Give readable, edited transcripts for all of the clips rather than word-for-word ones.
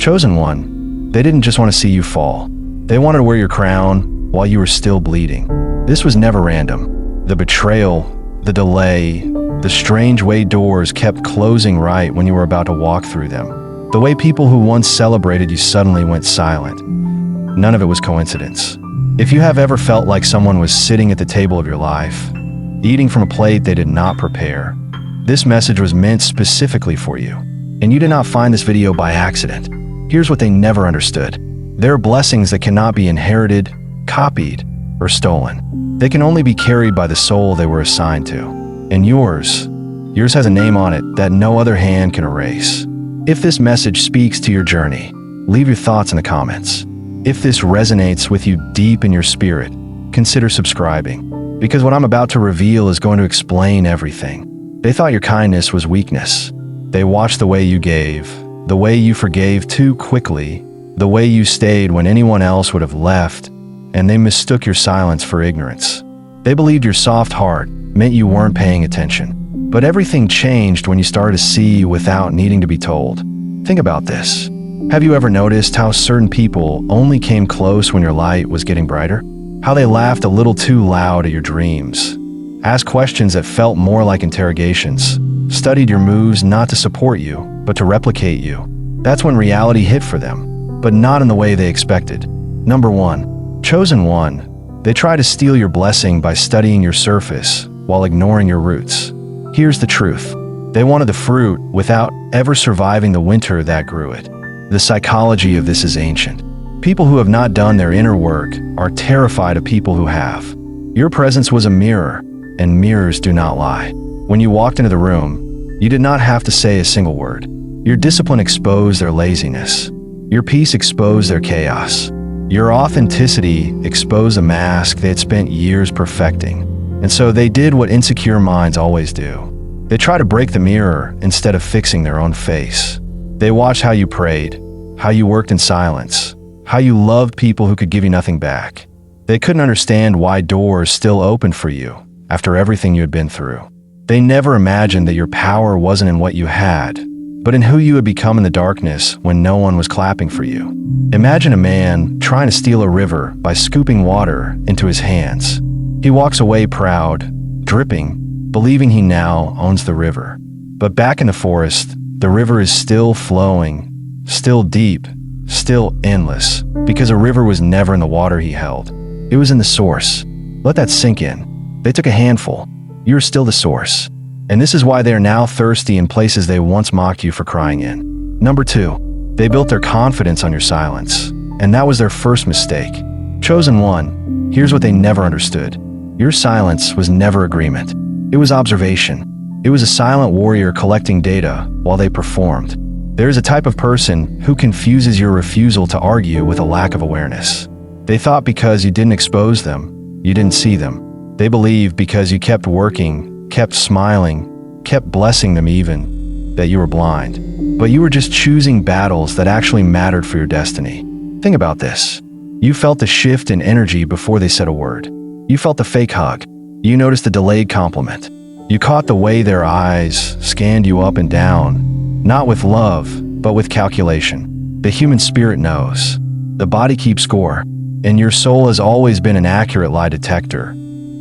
Chosen one, they didn't just want to see you fall. They wanted to wear your crown while you were still bleeding. This was never random. The betrayal, the delay, the strange way doors kept closing right when you were about to walk through them. The way people who once celebrated you suddenly went silent. None of it was coincidence. If you have ever felt like someone was sitting at the table of your life, eating from a plate they did not prepare, this message was meant specifically for you. And you did not find this video by accident. Here's what they never understood. There are blessings that cannot be inherited, copied, or stolen. They can only be carried by the soul they were assigned to. And yours has a name on it that no other hand can erase. If this message speaks to your journey, leave your thoughts in the comments. If this resonates with you deep in your spirit, consider subscribing, because what I'm about to reveal is going to explain everything. They thought your kindness was weakness. They watched the way you gave, the way you forgave too quickly, the way you stayed when anyone else would have left, and they mistook your silence for ignorance. They believed your soft heart meant you weren't paying attention. But everything changed when you started to see without needing to be told. Think about this. Have you ever noticed how certain people only came close when your light was getting brighter? How they laughed a little too loud at your dreams, asked questions that felt more like interrogations, studied your moves not to support you, but to replicate you. That's when reality hit for them, but not in the way they expected. Number 1. Chosen one. They try to steal your blessing by studying your surface while ignoring your roots. Here's the truth. They wanted the fruit without ever surviving the winter that grew it. The psychology of this is ancient. People who have not done their inner work are terrified of people who have. Your presence was a mirror, and mirrors do not lie. When you walked into the room, you did not have to say a single word. Your discipline exposed their laziness. Your peace exposed their chaos. Your authenticity exposed a mask they had spent years perfecting. And so they did what insecure minds always do. They try to break the mirror instead of fixing their own face. They watched how you prayed, how you worked in silence, how you loved people who could give you nothing back. They couldn't understand why doors still opened for you after everything you had been through. They never imagined that your power wasn't in what you had, but in who you had become in the darkness when no one was clapping for you. Imagine a man trying to steal a river by scooping water into his hands. He walks away proud, dripping, believing he now owns the river. But back in the forest, the river is still flowing, still deep, still endless, because a river was never in the water he held. It was in the source. Let that sink in. They took a handful. You are still the source. And this is why they are now thirsty in places they once mocked you for crying in. Number 2, they built their confidence on your silence. And that was their first mistake. Chosen one, here's what they never understood. Your silence was never agreement. It was observation. It was a silent warrior collecting data while they performed. There is a type of person who confuses your refusal to argue with a lack of awareness. They thought because you didn't expose them, you didn't see them. They believed because you kept working, kept smiling, kept blessing them even, that you were blind. But you were just choosing battles that actually mattered for your destiny. Think about this. You felt the shift in energy before they said a word. You felt the fake hug. You noticed the delayed compliment. You caught the way their eyes scanned you up and down, not with love, but with calculation. The human spirit knows. The body keeps score, and your soul has always been an accurate lie detector,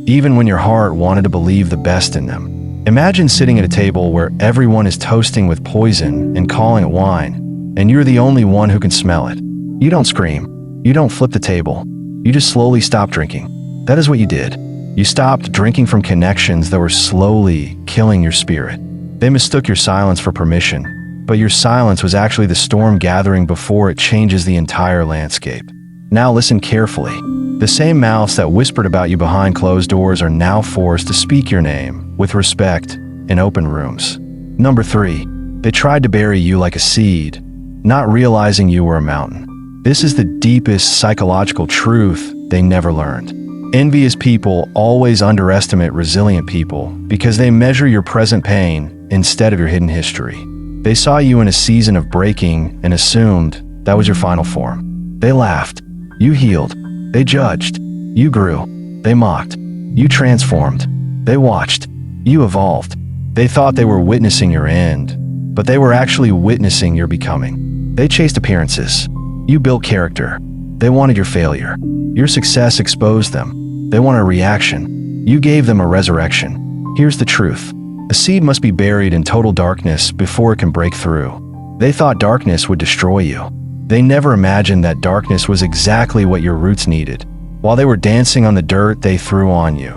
even when your heart wanted to believe the best in them. Imagine sitting at a table where everyone is toasting with poison and calling it wine, and you're the only one who can smell it. You don't scream. You don't flip the table. You just slowly stop drinking. That is what you did. You stopped drinking from connections that were slowly killing your spirit. They mistook your silence for permission, but your silence was actually the storm gathering before it changes the entire landscape. Now listen carefully. The same mouths that whispered about you behind closed doors are now forced to speak your name with respect in open rooms. Number 3, they tried to bury you like a seed, not realizing you were a mountain. This is the deepest psychological truth they never learned. Envious people always underestimate resilient people because they measure your present pain instead of your hidden history. They saw you in a season of breaking and assumed that was your final form. They laughed. You healed. They judged. You grew. They mocked. You transformed. They watched. You evolved. They thought they were witnessing your end, but they were actually witnessing your becoming. They chased appearances. You built character. They wanted your failure. Your success exposed them. They wanted a reaction. You gave them a resurrection. Here's the truth. A seed must be buried in total darkness before it can break through. They thought darkness would destroy you. They never imagined that darkness was exactly what your roots needed. While they were dancing on the dirt they threw on you,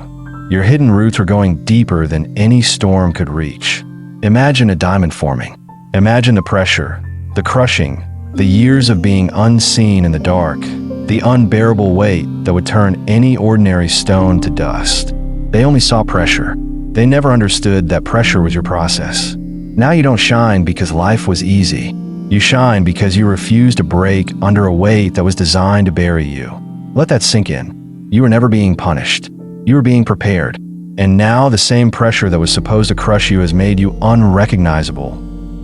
your hidden roots were going deeper than any storm could reach. Imagine a diamond forming. Imagine the pressure, the crushing, the years of being unseen in the dark, the unbearable weight that would turn any ordinary stone to dust. They only saw pressure. They never understood that pressure was your process. Now you don't shine because life was easy. You shine because you refused to break under a weight that was designed to bury you. Let that sink in. You were never being punished. You were being prepared. And now the same pressure that was supposed to crush you has made you unrecognizable,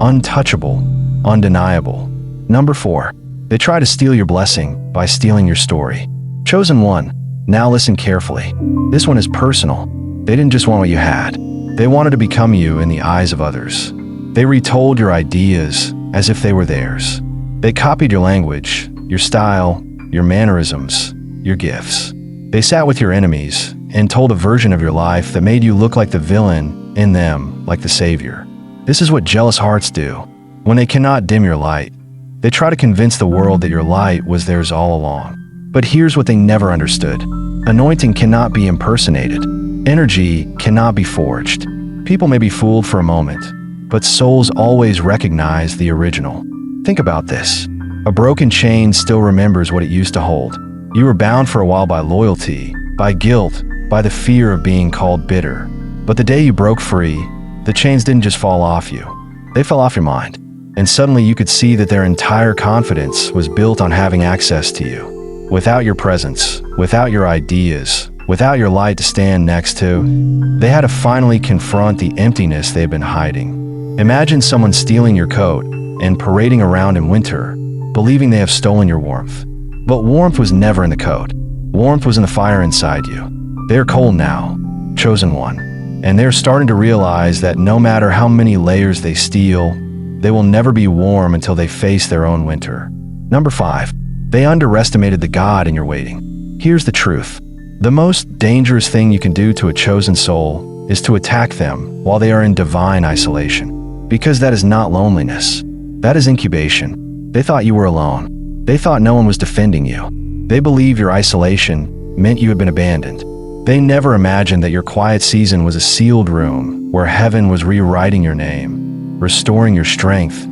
untouchable, undeniable. Number 4. They try to steal your blessing by stealing your story. Chosen one. Now listen carefully. This one is personal. They didn't just want what you had. They wanted to become you in the eyes of others. They retold your ideas as if they were theirs. They copied your language, your style, your mannerisms, your gifts. They sat with your enemies and told a version of your life that made you look like the villain, in them like the savior. This is what jealous hearts do. When they cannot dim your light, they try to convince the world that your light was theirs all along. But here's what they never understood. Anointing cannot be impersonated. Energy cannot be forged. People may be fooled for a moment, but souls always recognize the original. Think about this. A broken chain still remembers what it used to hold. You were bound for a while by loyalty, by guilt, by the fear of being called bitter. But the day you broke free, the chains didn't just fall off you. They fell off your mind. And suddenly you could see that their entire confidence was built on having access to you. Without your presence, without your ideas, without your light to stand next to, they had to finally confront the emptiness they had been hiding. Imagine someone stealing your coat and parading around in winter, believing they have stolen your warmth. But warmth was never in the coat. Warmth was in the fire inside you. They're cold now, chosen one. And they're starting to realize that no matter how many layers they steal, they will never be warm until they face their own winter. Number 5. They underestimated the God in your waiting. Here's the truth. The most dangerous thing you can do to a chosen soul is to attack them while they are in divine isolation. Because that is not loneliness. That is incubation. They thought you were alone. They thought no one was defending you. They believed your isolation meant you had been abandoned. They never imagined that your quiet season was a sealed room where heaven was rewriting your name, restoring your strength,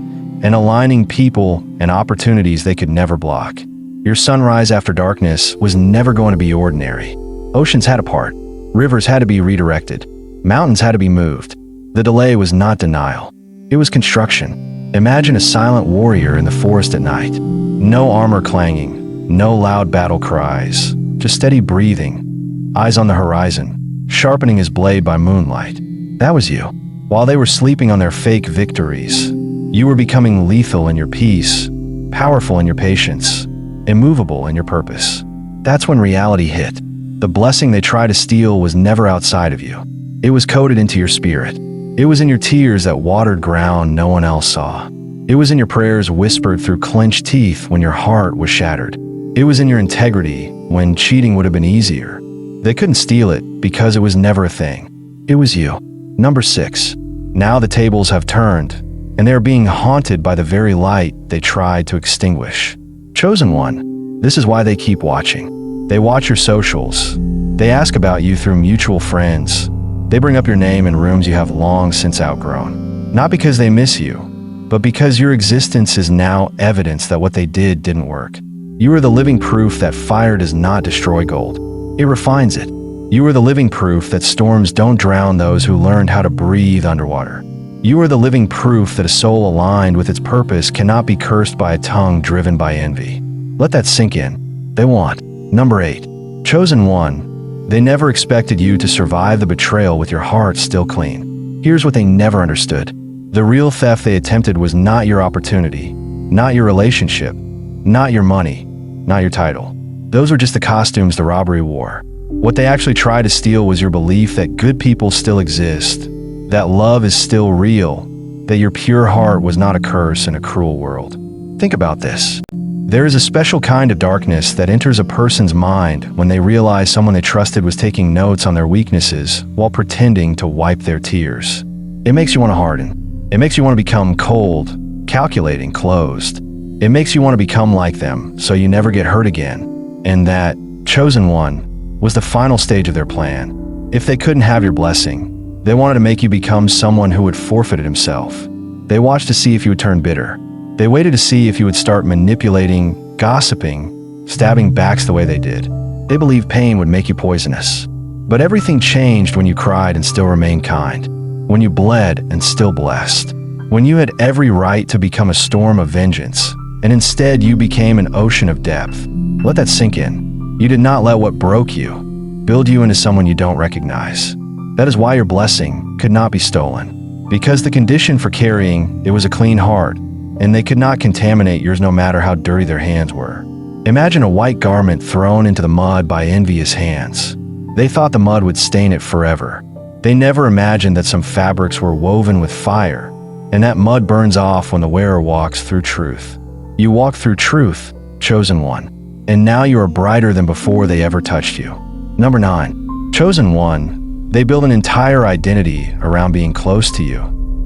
and aligning people and opportunities they could never block. Your sunrise after darkness was never going to be ordinary. Oceans had to part. Rivers had to be redirected. Mountains had to be moved. The delay was not denial. It was construction. Imagine a silent warrior in the forest at night. No armor clanging, no loud battle cries, just steady breathing, eyes on the horizon, sharpening his blade by moonlight. That was you. While they were sleeping on their fake victories, you were becoming lethal in your peace, powerful in your patience, immovable in your purpose. That's when reality hit. The blessing they tried to steal was never outside of you. It was coded into your spirit. It was in your tears that watered ground no one else saw. It was in your prayers whispered through clenched teeth when your heart was shattered. It was in your integrity when cheating would have been easier. They couldn't steal it because it was never a thing. It was you. Number 6. Now the tables have turned, and they are being haunted by the very light they tried to extinguish. Chosen one. This is why they keep watching. They watch your socials. They ask about you through mutual friends. They bring up your name in rooms you have long since outgrown. Not because they miss you, but because your existence is now evidence that what they did didn't work. You are the living proof that fire does not destroy gold. It refines it. You are the living proof that storms don't drown those who learned how to breathe underwater. You are the living proof that a soul aligned with its purpose cannot be cursed by a tongue driven by envy. Let that sink in. They want. Number 8. Chosen one. They never expected you to survive the betrayal with your heart still clean. Here's what they never understood. The real theft they attempted was not your opportunity, not your relationship, not your money, not your title. Those were just the costumes the robbery wore. What they actually tried to steal was your belief that good people still exist, that love is still real, that your pure heart was not a curse in a cruel world. Think about this. There is a special kind of darkness that enters a person's mind when they realize someone they trusted was taking notes on their weaknesses while pretending to wipe their tears. It makes you want to harden. It makes you want to become cold, calculating, closed. It makes you want to become like them so you never get hurt again. And that chosen one was the final stage of their plan. If they couldn't have your blessing, they wanted to make you become someone who had forfeited himself. They watched to see if you would turn bitter. They waited to see if you would start manipulating, gossiping, stabbing backs the way they did. They believed pain would make you poisonous. But everything changed when you cried and still remained kind. When you bled and still blessed. When you had every right to become a storm of vengeance, and instead you became an ocean of depth. Let that sink in. You did not let what broke you build you into someone you don't recognize. That is why your blessing could not be stolen. Because the condition for carrying it was a clean heart, and they could not contaminate yours no matter how dirty their hands were. Imagine a white garment thrown into the mud by envious hands. They thought the mud would stain it forever. They never imagined that some fabrics were woven with fire, and that mud burns off when the wearer walks through truth. You walk through truth, chosen one, and now you are brighter than before they ever touched you. Number 9, chosen one. They build an entire identity around being close to you,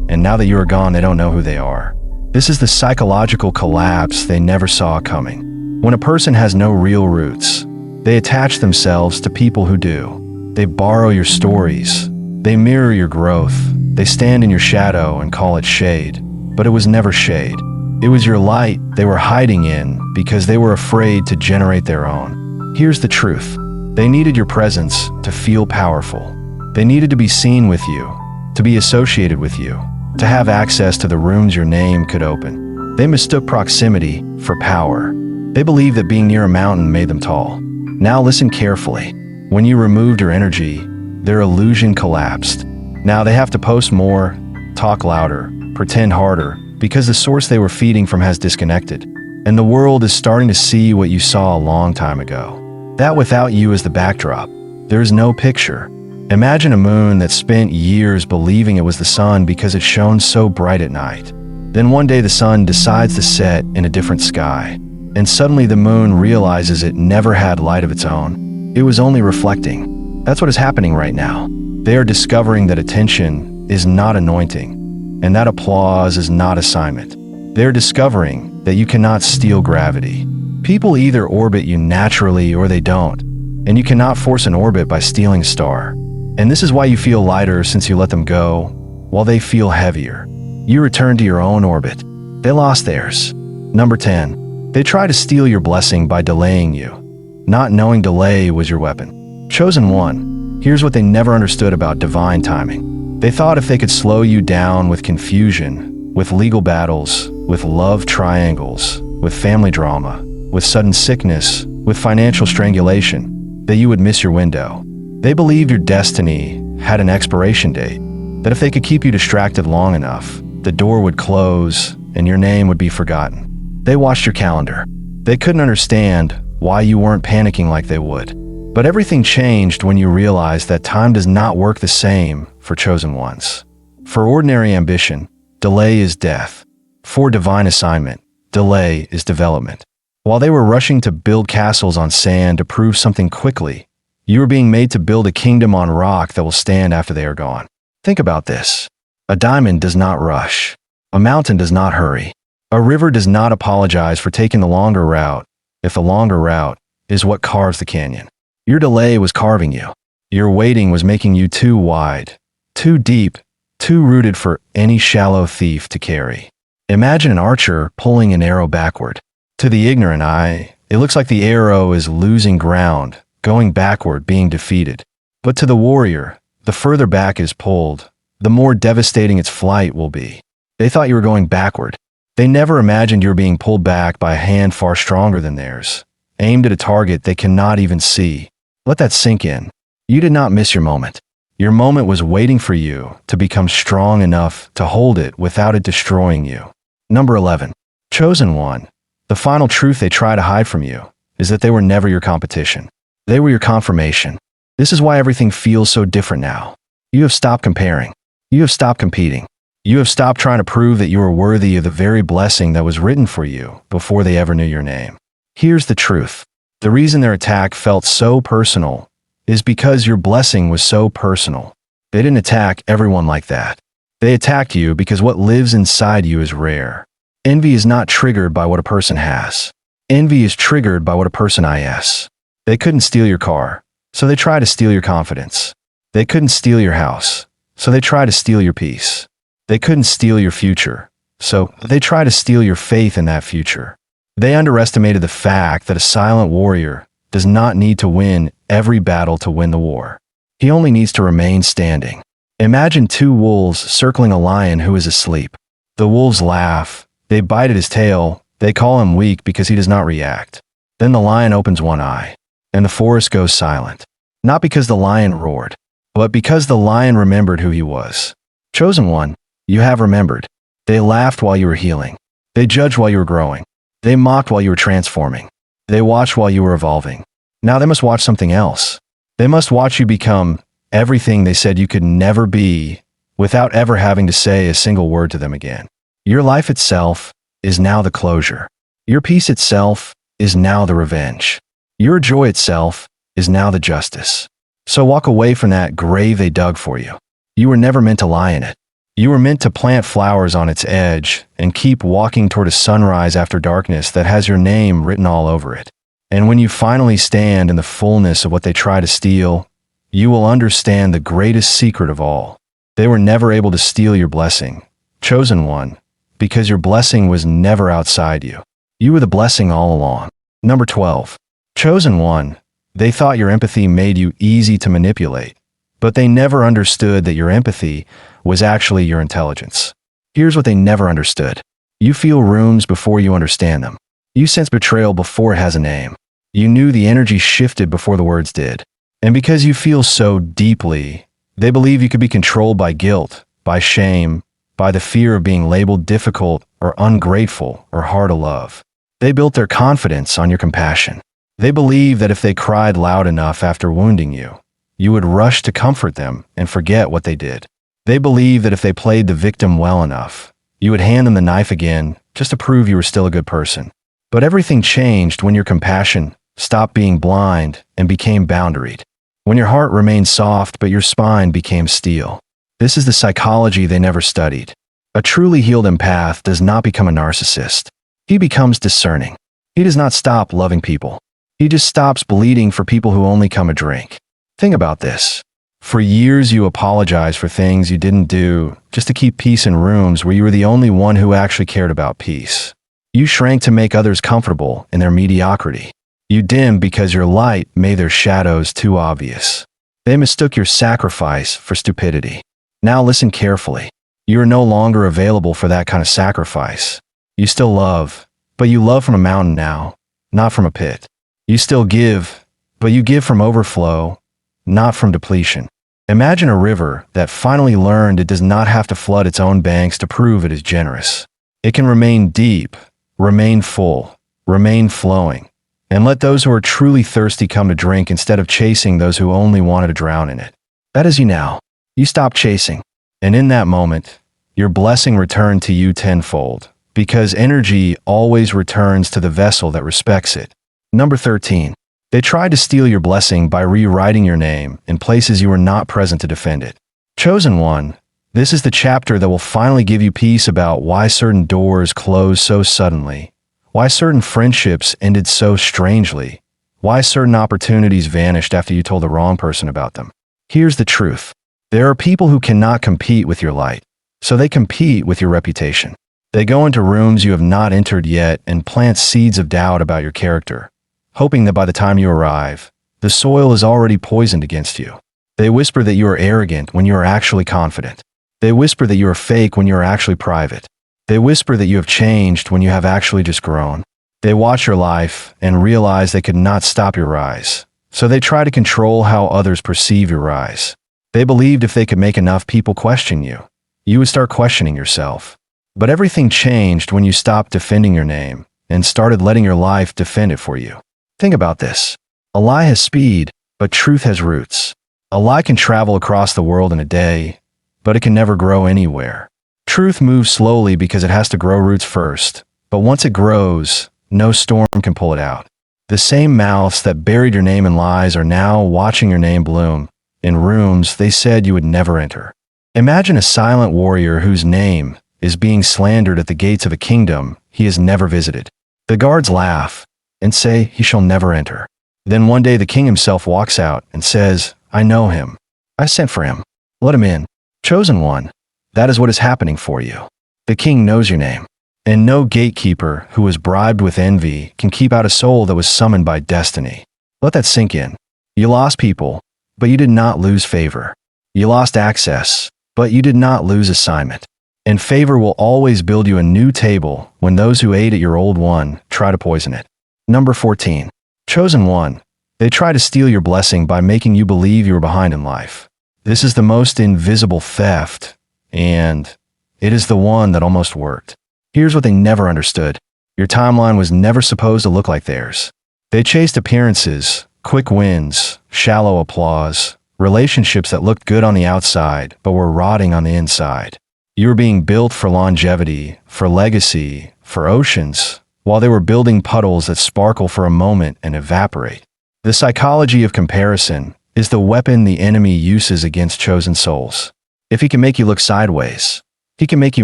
and now that you are gone, they don't know who they are. This is the psychological collapse they never saw coming. When a person has no real roots, they attach themselves to people who do. They borrow your stories. They mirror your growth. They stand in your shadow and call it shade. But it was never shade. It was your light they were hiding in because they were afraid to generate their own. Here's the truth. They needed your presence to feel powerful. They needed to be seen with you, to be associated with you, to have access to the rooms your name could open. They mistook proximity for power. They believed that being near a mountain made them tall. Now listen carefully. When you removed your energy, their illusion collapsed. Now they have to post more, talk louder, pretend harder, because the source they were feeding from has disconnected. And the world is starting to see what you saw a long time ago. That without you as the backdrop, there is no picture. Imagine a moon that spent years believing it was the sun because it shone so bright at night. Then one day the sun decides to set in a different sky, and suddenly the moon realizes it never had light of its own. It was only reflecting. That's what is happening right now. They are discovering that attention is not anointing, and that applause is not assignment. They are discovering that you cannot steal gravity. People either orbit you naturally or they don't, and you cannot force an orbit by stealing a star. And this is why you feel lighter since you let them go, while they feel heavier. You return to your own orbit. They lost theirs. Number 10. They try to steal your blessing by delaying you, not knowing delay was your weapon. Chosen one. Here's what they never understood about divine timing. They thought if they could slow you down with confusion, with legal battles, with love triangles, with family drama, with sudden sickness, with financial strangulation, that you would miss your window. They believed your destiny had an expiration date, that if they could keep you distracted long enough, the door would close and your name would be forgotten. They watched your calendar. They couldn't understand why you weren't panicking like they would. But everything changed when you realized that time does not work the same for chosen ones. For ordinary ambition, delay is death. For divine assignment, delay is development. While they were rushing to build castles on sand to prove something quickly, you are being made to build a kingdom on rock that will stand after they are gone. Think about this. A diamond does not rush. A mountain does not hurry. A river does not apologize for taking the longer route if the longer route is what carves the canyon. Your delay was carving you. Your waiting was making you too wide, too deep, too rooted for any shallow thief to carry. Imagine an archer pulling an arrow backward. To the ignorant eye, it looks like the arrow is losing ground, going backward, being defeated. But to the warrior, the further back is pulled, the more devastating its flight will be. They thought you were going backward. They never imagined you were being pulled back by a hand far stronger than theirs, aimed at a target they cannot even see. Let that sink in. You did not miss your moment. Your moment was waiting for you to become strong enough to hold it without it destroying you. Number 11. Chosen one. The final truth they try to hide from you is that they were never your competition. They were your confirmation. This is why everything feels so different now. You have stopped comparing. You have stopped competing. You have stopped trying to prove that you are worthy of the very blessing that was written for you before they ever knew your name. Here's the truth. The reason their attack felt so personal is because your blessing was so personal. They didn't attack everyone like that. They attacked you because what lives inside you is rare. Envy is not triggered by what a person has. Envy is triggered by what a person is. They couldn't steal your car, so they try to steal your confidence. They couldn't steal your house, so they try to steal your peace. They couldn't steal your future, so they try to steal your faith in that future. They underestimated the fact that a silent warrior does not need to win every battle to win the war. He only needs to remain standing. Imagine two wolves circling a lion who is asleep. The wolves laugh, they bite at his tail, they call him weak because he does not react. Then the lion opens one eye, and the forest goes silent. Not because the lion roared, but because the lion remembered who he was. Chosen one, you have remembered. They laughed while you were healing. They judged while you were growing. They mocked while you were transforming. They watched while you were evolving. Now they must watch something else. They must watch you become everything they said you could never be without ever having to say a single word to them again. Your life itself is now the closure. Your peace itself is now the revenge. Your joy itself is now the justice. So walk away from that grave they dug for you. You were never meant to lie in it. You were meant to plant flowers on its edge and keep walking toward a sunrise after darkness that has your name written all over it. And when you finally stand in the fullness of what they try to steal, you will understand the greatest secret of all. They were never able to steal your blessing, chosen one, because your blessing was never outside you. You were the blessing all along. Number 12. Chosen one. They thought your empathy made you easy to manipulate, but they never understood that your empathy was actually your intelligence. Here's what they never understood. You feel rooms before you understand them. You sense betrayal before it has a name. You knew the energy shifted before the words did. And because you feel so deeply, they believe you could be controlled by guilt, by shame, by the fear of being labeled difficult or ungrateful or hard to love. They built their confidence on your compassion. They believe that if they cried loud enough after wounding you, you would rush to comfort them and forget what they did. They believe that if they played the victim well enough, you would hand them the knife again just to prove you were still a good person. But everything changed when your compassion stopped being blind and became boundaried. When your heart remained soft but your spine became steel. This is the psychology they never studied. A truly healed empath does not become a narcissist. He becomes discerning. He does not stop loving people. He just stops bleeding for people who only come a drink. Think about this. For years you apologized for things you didn't do just to keep peace in rooms where you were the only one who actually cared about peace. You shrank to make others comfortable in their mediocrity. You dimmed because your light made their shadows too obvious. They mistook your sacrifice for stupidity. Now listen carefully. You are no longer available for that kind of sacrifice. You still love, but you love from a mountain now, not from a pit. You still give, but you give from overflow, not from depletion. Imagine a river that finally learned it does not have to flood its own banks to prove it is generous. It can remain deep, remain full, remain flowing, and let those who are truly thirsty come to drink instead of chasing those who only wanted to drown in it. That is you now. You stop chasing, and in that moment, your blessing returned to you tenfold, because energy always returns to the vessel that respects it. Number 13. They tried to steal your blessing by rewriting your name in places you were not present to defend it. Chosen one, this is the chapter that will finally give you peace about why certain doors closed so suddenly, why certain friendships ended so strangely, why certain opportunities vanished after you told the wrong person about them. Here's the truth. There are people who cannot compete with your light, so they compete with your reputation. They go into rooms you have not entered yet and plant seeds of doubt about your character, hoping that by the time you arrive, the soil is already poisoned against you. They whisper that you are arrogant when you are actually confident. They whisper that you are fake when you are actually private. They whisper that you have changed when you have actually just grown. They watch your life and realize they could not stop your rise, so they try to control how others perceive your rise. They believed if they could make enough people question you, you would start questioning yourself. But everything changed when you stopped defending your name and started letting your life defend it for you. Think about this. A lie has speed, but truth has roots. A lie can travel across the world in a day, but it can never grow anywhere. Truth moves slowly because it has to grow roots first, but once it grows, no storm can pull it out. The same mouths that buried your name in lies are now watching your name bloom in rooms they said you would never enter. Imagine a silent warrior whose name is being slandered at the gates of a kingdom he has never visited. The guards laugh and say he shall never enter. Then one day the king himself walks out and says, I know him. I sent for him. Let him in. Chosen one. That is what is happening for you. The king knows your name. And no gatekeeper who was bribed with envy can keep out a soul that was summoned by destiny. Let that sink in. You lost people, but you did not lose favor. You lost access, but you did not lose assignment. And favor will always build you a new table when those who ate at your old one try to poison it. Number 14. Chosen one. They try to steal your blessing by making you believe you were behind in life. This is the most invisible theft, and it is the one that almost worked. Here's what they never understood. Your timeline was never supposed to look like theirs. They chased appearances, quick wins, shallow applause, relationships that looked good on the outside but were rotting on the inside. You were being built for longevity, for legacy, for oceans, while they were building puddles that sparkle for a moment and evaporate. The psychology of comparison is the weapon the enemy uses against chosen souls. If he can make you look sideways, he can make you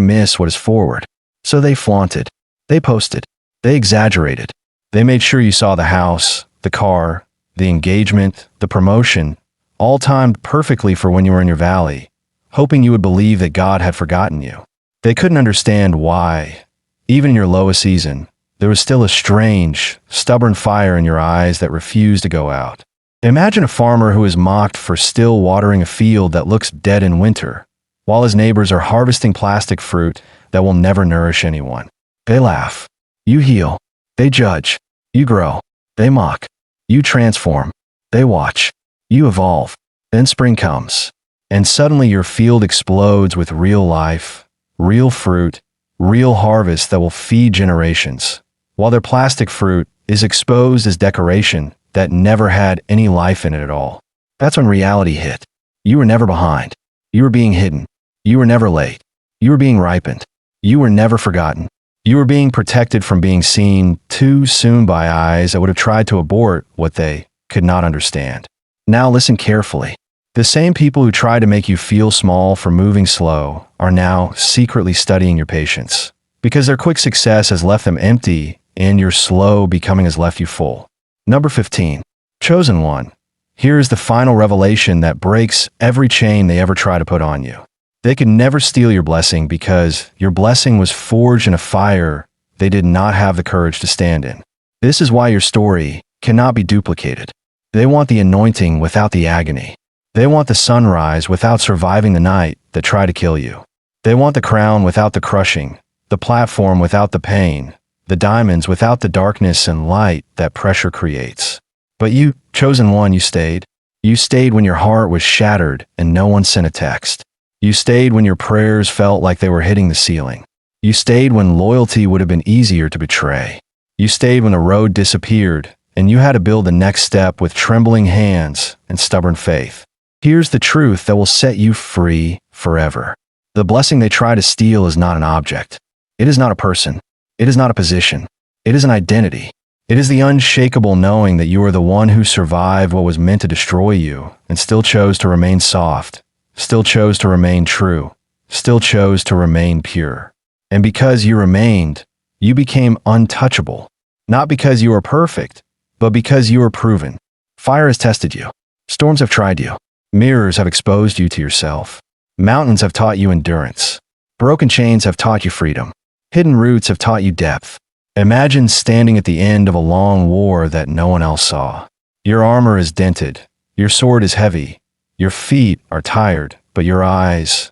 miss what is forward. So they flaunted, they posted, they exaggerated. They made sure you saw the house, the car, the engagement, the promotion, all timed perfectly for when you were in your valley, hoping you would believe that God had forgotten you. They couldn't understand why, even in your lowest season, there was still a strange, stubborn fire in your eyes that refused to go out. Imagine a farmer who is mocked for still watering a field that looks dead in winter, while his neighbors are harvesting plastic fruit that will never nourish anyone. They laugh. You heal. They judge. You grow. They mock. You transform. They watch. You evolve. Then spring comes. And suddenly your field explodes with real life, real fruit, real harvest that will feed generations, while their plastic fruit is exposed as decoration that never had any life in it at all. That's when reality hit. You were never behind. You were being hidden. You were never late. You were being ripened. You were never forgotten. You were being protected from being seen too soon by eyes that would have tried to abort what they could not understand. Now listen carefully. The same people who try to make you feel small for moving slow are now secretly studying your patience, because their quick success has left them empty and your slow becoming has left you full. Number 15. Chosen one. Here is the final revelation that breaks every chain they ever try to put on you. They could never steal your blessing because your blessing was forged in a fire they did not have the courage to stand in. This is why your story cannot be duplicated. They want the anointing without the agony. They want the sunrise without surviving the night that tried to kill you. They want the crown without the crushing, the platform without the pain, the diamonds without the darkness and light that pressure creates. But you, chosen one, you stayed. You stayed when your heart was shattered and no one sent a text. You stayed when your prayers felt like they were hitting the ceiling. You stayed when loyalty would have been easier to betray. You stayed when the road disappeared and you had to build the next step with trembling hands and stubborn faith. Here's the truth that will set you free forever. The blessing they try to steal is not an object. It is not a person. It is not a position. It is an identity. It is the unshakable knowing that you are the one who survived what was meant to destroy you and still chose to remain soft, still chose to remain true, still chose to remain pure. And because you remained, you became untouchable. Not because you were perfect, but because you were proven. Fire has tested you. Storms have tried you. Mirrors have exposed you to yourself. Mountains have taught you endurance. Broken chains have taught you freedom. Hidden roots have taught you depth. Imagine standing at the end of a long war that no one else saw. Your armor is dented. Your sword is heavy. Your feet are tired, but your eyes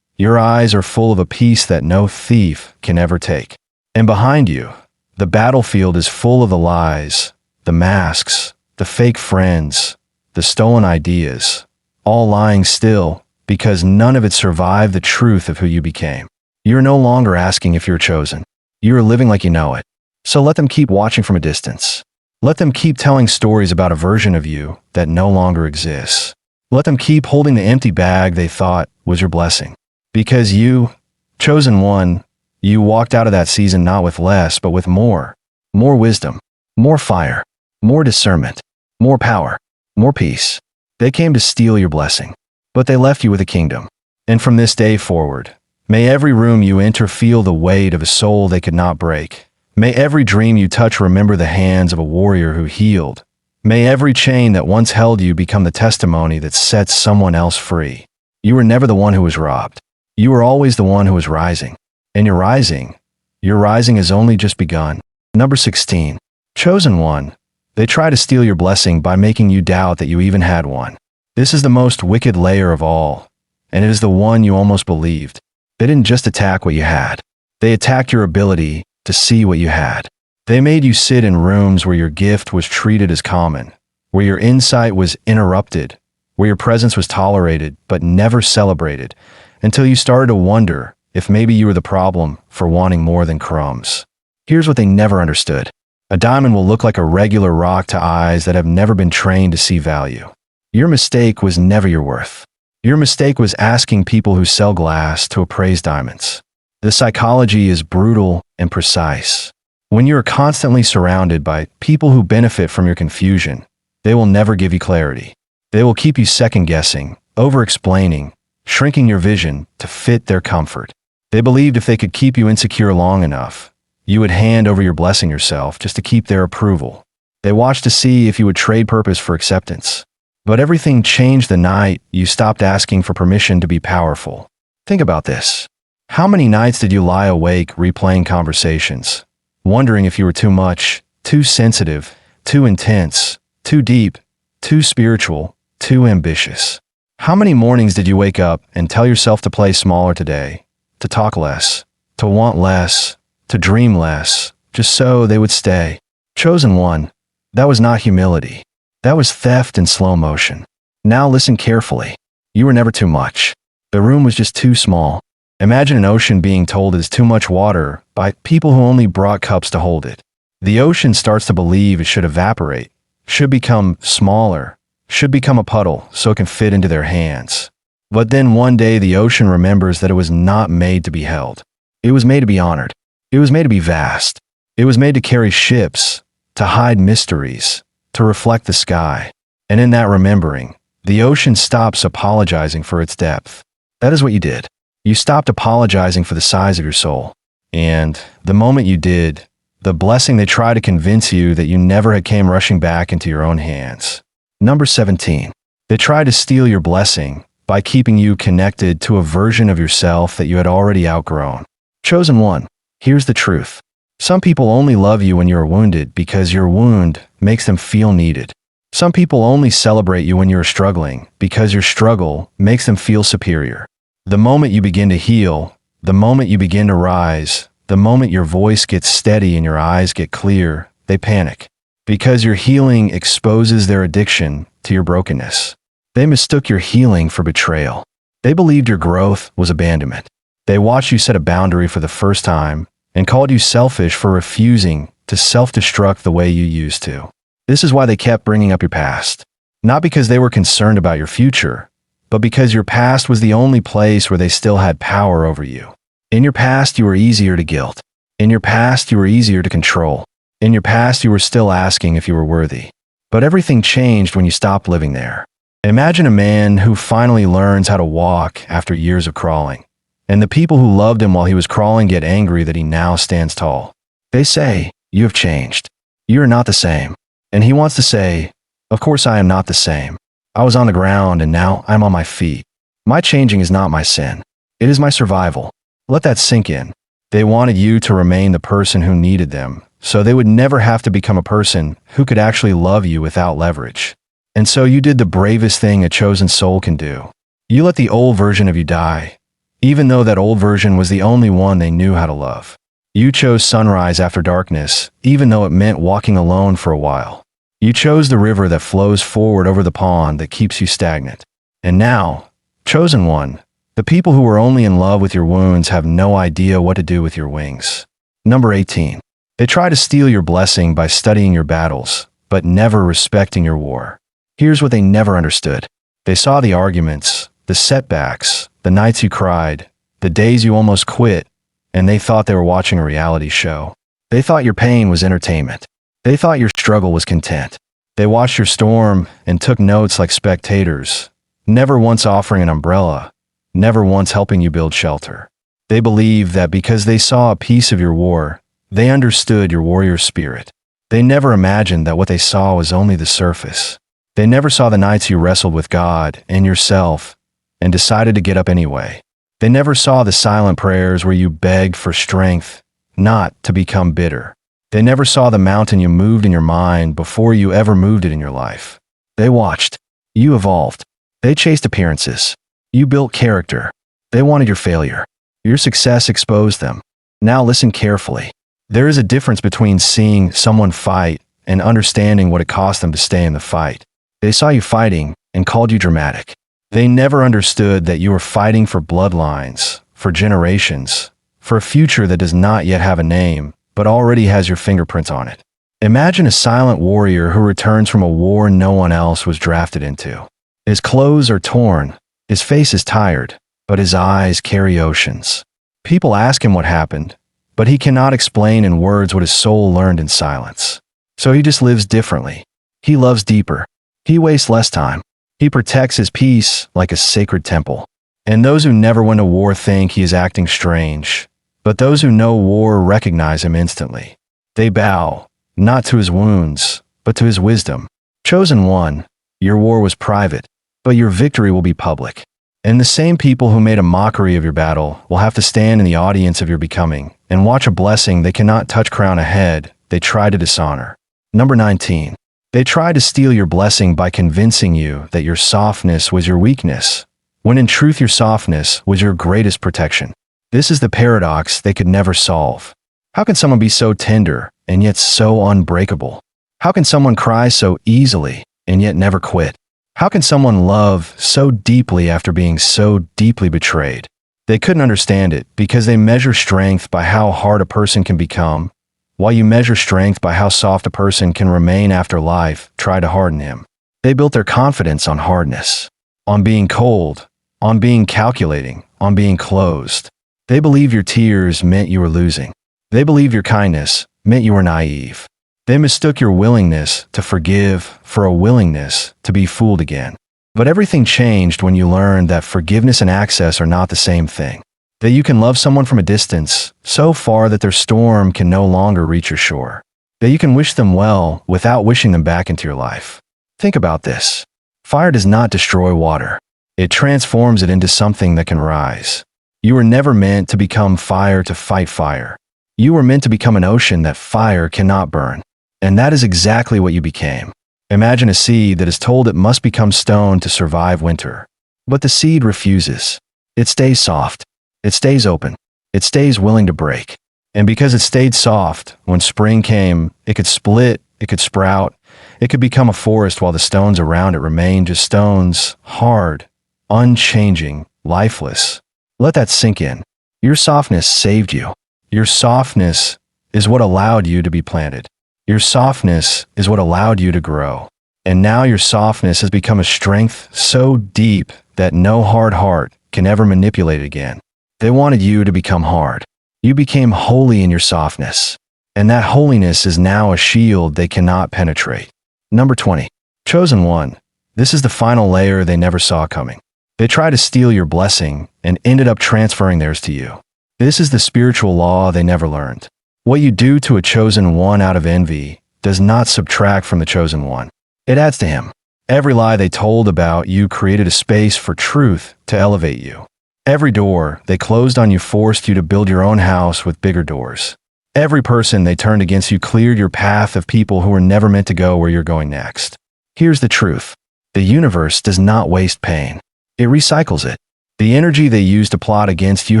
are full of a peace that no thief can ever take. And behind you, the battlefield is full of the lies, the masks, the fake friends, the stolen ideas, all lying still because none of it survived the truth of who you became. You are no longer asking if you're chosen. You are living like you know it. So let them keep watching from a distance. Let them keep telling stories about a version of you that no longer exists. Let them keep holding the empty bag they thought was your blessing. Because you Chosen one, you walked out of that season not with less, but with more. More wisdom, more fire, more discernment, more power, more peace. They came to steal your blessing, but they left you with a kingdom. And from this day forward, may every room you enter feel the weight of a soul they could not break. May every dream you touch remember the hands of a warrior who healed. May every chain that once held you become the testimony that sets someone else free. You were never the one who was robbed. You were always the one who was rising. And your rising has only just begun. Number 16. Chosen one. They try to steal your blessing by making you doubt that you even had one. This is the most wicked layer of all, and it is the one you almost believed. They didn't just attack what you had. They attacked your ability to see what you had. They made you sit in rooms where your gift was treated as common, where your insight was interrupted, where your presence was tolerated but never celebrated, until you started to wonder if maybe you were the problem for wanting more than crumbs. Here's what they never understood. A diamond will look like a regular rock to eyes that have never been trained to see value. Your mistake was never your worth. Your mistake was asking people who sell glass to appraise diamonds. The psychology is brutal and precise. When you are constantly surrounded by people who benefit from your confusion, they will never give you clarity. They will keep you second-guessing, over-explaining, shrinking your vision to fit their comfort. They believed if they could keep you insecure long enough, you would hand over your blessing yourself just to keep their approval. They watched to see if you would trade purpose for acceptance. But everything changed the night you stopped asking for permission to be powerful. Think about this. How many nights did you lie awake replaying conversations, wondering if you were too much, too sensitive, too intense, too deep, too spiritual, too ambitious? How many mornings did you wake up and tell yourself to play smaller today, to talk less, to want less, to dream less, just so they would stay? Chosen one, that was not humility. That was theft in slow motion. Now listen carefully. You were never too much. The room was just too small. Imagine an ocean being told it is too much water by people who only brought cups to hold it. The ocean starts to believe it should evaporate, should become smaller, should become a puddle so it can fit into their hands. But then one day the ocean remembers that it was not made to be held. It was made to be honored. It was made to be vast. It was made to carry ships, to hide mysteries, to reflect the sky. And in that remembering, the ocean stops apologizing for its depth. That is what you did. You stopped apologizing for the size of your soul. And the moment you did, the blessing they tried to convince you that you never had came rushing back into your own hands. Number 17. They tried to steal your blessing by keeping you connected to a version of yourself that you had already outgrown. Chosen one, here's the truth. Some people only love you when you are wounded because your wound makes them feel needed. Some people only celebrate you when you are struggling because your struggle makes them feel superior. The moment you begin to heal, the moment you begin to rise, the moment your voice gets steady and your eyes get clear, they panic. Because your healing exposes their addiction to your brokenness. They mistook your healing for betrayal. They believed your growth was abandonment. They watched you set a boundary for the first time and called you selfish for refusing to self-destruct the way you used to. This is why they kept bringing up your past. Not because they were concerned about your future, but because your past was the only place where they still had power over you. In your past, you were easier to guilt. In your past, you were easier to control. In your past, you were still asking if you were worthy. But everything changed when you stopped living there. Imagine a man who finally learns how to walk after years of crawling. And the people who loved him while he was crawling get angry that he now stands tall. They say, "You have changed. You are not the same." And he wants to say, "Of course I am not the same. I was on the ground and now I'm on my feet. My changing is not my sin. It is my survival." Let that sink in. They wanted you to remain the person who needed them, so they would never have to become a person who could actually love you without leverage. And so you did the bravest thing a chosen soul can do. You let the old version of you die, even though that old version was the only one they knew how to love. You chose sunrise after darkness, even though it meant walking alone for a while. You chose the river that flows forward over the pond that keeps you stagnant. And now, chosen one, the people who were only in love with your wounds have no idea what to do with your wings. Number 18. They try to steal your blessing by studying your battles, but never respecting your war. Here's what they never understood. They saw the arguments, the setbacks, the nights you cried, the days you almost quit, and they thought they were watching a reality show. They thought your pain was entertainment. They thought your struggle was content. They watched your storm and took notes like spectators, never once offering an umbrella, never once helping you build shelter. They believed that because they saw a piece of your war, they understood your warrior spirit. They never imagined that what they saw was only the surface. They never saw the nights you wrestled with God and yourself and decided to get up anyway. They never saw the silent prayers where you begged for strength, not to become bitter. They never saw the mountain you moved in your mind before you ever moved it in your life. They watched. You evolved. They chased appearances. You built character. They wanted your failure. Your success exposed them. Now listen carefully. There is a difference between seeing someone fight and understanding what it cost them to stay in the fight. They saw you fighting and called you dramatic. They never understood that you were fighting for bloodlines, for generations, for a future that does not yet have a name, but already has your fingerprints on it. Imagine a silent warrior who returns from a war no one else was drafted into. His clothes are torn, his face is tired, but his eyes carry oceans. People ask him what happened, but he cannot explain in words what his soul learned in silence. So he just lives differently. He loves deeper. He wastes less time. He protects his peace like a sacred temple. And those who never went to war think he is acting strange. But those who know war recognize him instantly. They bow, not to his wounds, but to his wisdom. Chosen one, your war was private, but your victory will be public. And the same people who made a mockery of your battle will have to stand in the audience of your becoming and watch a blessing they cannot touch crown a head they try to dishonor. Number 19. They tried to steal your blessing by convincing you that your softness was your weakness, when in truth your softness was your greatest protection. This is the paradox they could never solve. How can someone be so tender and yet so unbreakable? How can someone cry so easily and yet never quit? How can someone love so deeply after being so deeply betrayed? They couldn't understand it because they measure strength by how hard a person can become, while you measure strength by how soft a person can remain after life tried to harden him. They built their confidence on hardness, on being cold, on being calculating, on being closed. They believe your tears meant you were losing. They believe your kindness meant you were naive. They mistook your willingness to forgive for a willingness to be fooled again. But everything changed when you learned that forgiveness and access are not the same thing. That you can love someone from a distance, so far that their storm can no longer reach your shore. That you can wish them well without wishing them back into your life. Think about this. Fire does not destroy water. It transforms it into something that can rise. You were never meant to become fire to fight fire. You were meant to become an ocean that fire cannot burn. And that is exactly what you became. Imagine a seed that is told it must become stone to survive winter. But the seed refuses. It stays soft. It stays open. It stays willing to break. And because it stayed soft, when spring came, it could split, it could sprout, it could become a forest while the stones around it remained just stones, hard, unchanging, lifeless. Let that sink in. Your softness saved you. Your softness is what allowed you to be planted. Your softness is what allowed you to grow. And now your softness has become a strength so deep that no hard heart can ever manipulate it again. They wanted you to become hard. You became holy in your softness. And that holiness is now a shield they cannot penetrate. Number 20. Chosen one. This is the final layer they never saw coming. They tried to steal your blessing and ended up transferring theirs to you. This is the spiritual law they never learned. What you do to a chosen one out of envy does not subtract from the chosen one. It adds to him. Every lie they told about you created a space for truth to elevate you. Every door they closed on you forced you to build your own house with bigger doors. Every person they turned against you cleared your path of people who were never meant to go where you're going next. Here's the truth. The universe does not waste pain. It recycles it. The energy they used to plot against you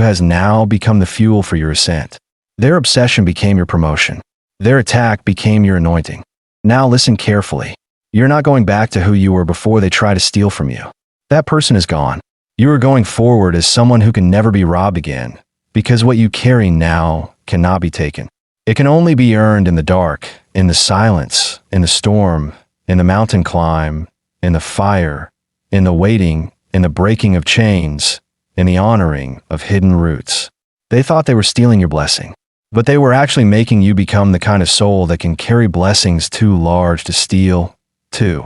has now become the fuel for your ascent. Their obsession became your promotion. Their attack became your anointing. Now listen carefully. You're not going back to who you were before they try to steal from you. That person is gone. You are going forward as someone who can never be robbed again, because what you carry now cannot be taken. It can only be earned in the dark, in the silence, in the storm, in the mountain climb, in the fire, in the waiting, in the breaking of chains, in the honoring of hidden roots. They thought they were stealing your blessing, but they were actually making you become the kind of soul that can carry blessings too large to steal, too.